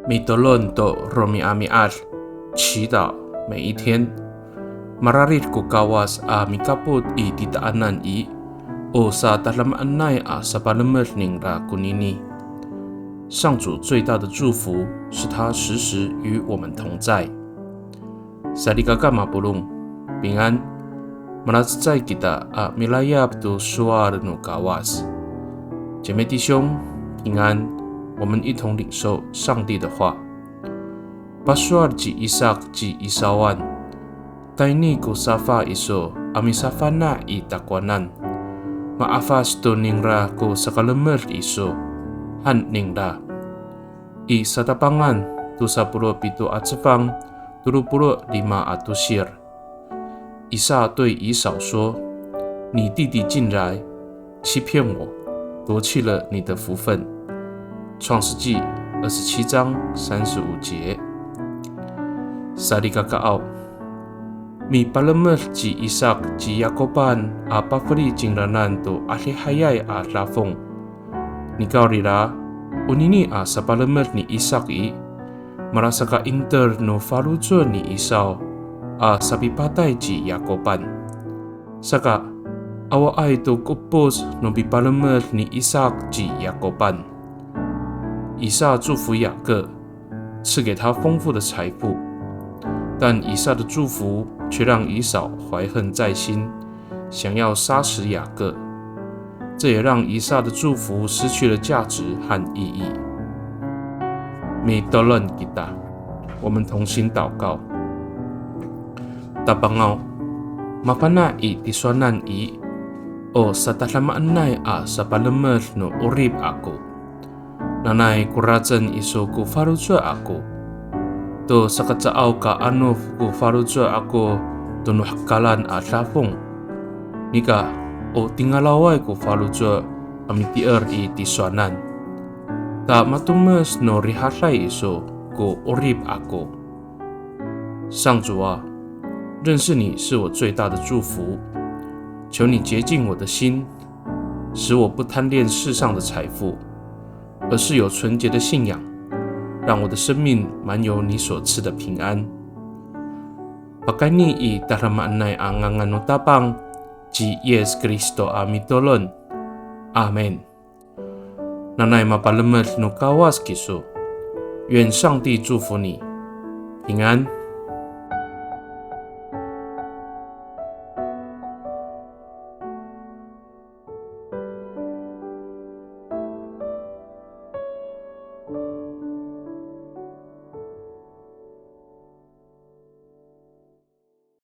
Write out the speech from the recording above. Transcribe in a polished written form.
米多伦多罗米阿米阿，祈祷每一天。Mararit ko kawas a mikaput I ditaanan I o sa dalam anai a sa palamerning ra kunini。上主最大的祝福是他时时与我们同在。Salikaga mapulung， 平安。Manazai kita a milayap tu suar no kawas。姐妹弟兄，平安。我们一同领受上帝的话。Basuar ji Isak ji Isawan。Taini ko safa iso amisafana I takwanan. Maafas to ningra ko sakalamer iso han ningra. I satapangan tu 17 atsefang 25 atusir。以撒对以扫说：“你弟弟进来，欺骗我，夺去了你的福分。”创世纪27章35节。Salikaga Mi palamer ji Isak ji Yakoban a papri jinglanan to alihayay a lafong. Ni kaurira, unini a sa palamer ni Isak I, marasa ka inter no faluzo ni Isau a sabipatay ji Yakoban. Saka, awa ay to kupos no bipalamer ni Isak ji Yakoban。以撒祝福雅各，赐给他丰富的财富。但以撒的祝福却让以扫怀恨在心，想要杀死雅各，这也让以撒的祝福失去了价值和意义。Mitolon kita， 我们同心祷告。Tabangao mapana I diswanan I o sa talamaan a sa palamer no urib ako。Nanay kurajan iso ko faruja ako。To sa katsaaw ka anof ko faruja ako tunuhkalan a lafong. Nika o tingalaway ko faruja amitier I tiswanan. Ta matumes no rihatlay iso ko urib ako。上主啊，认识你是我最大的祝福，求你洁净我的心，使我不贪恋世上的财富，而是有纯洁的信仰，让我的生命满有你所赐的平安。Pagkani I taramanay ang nganganutapang ji Yes Kristo amitolon. Amen。Nanay mapalamer no kawas kiso， 愿上帝祝福你，平安。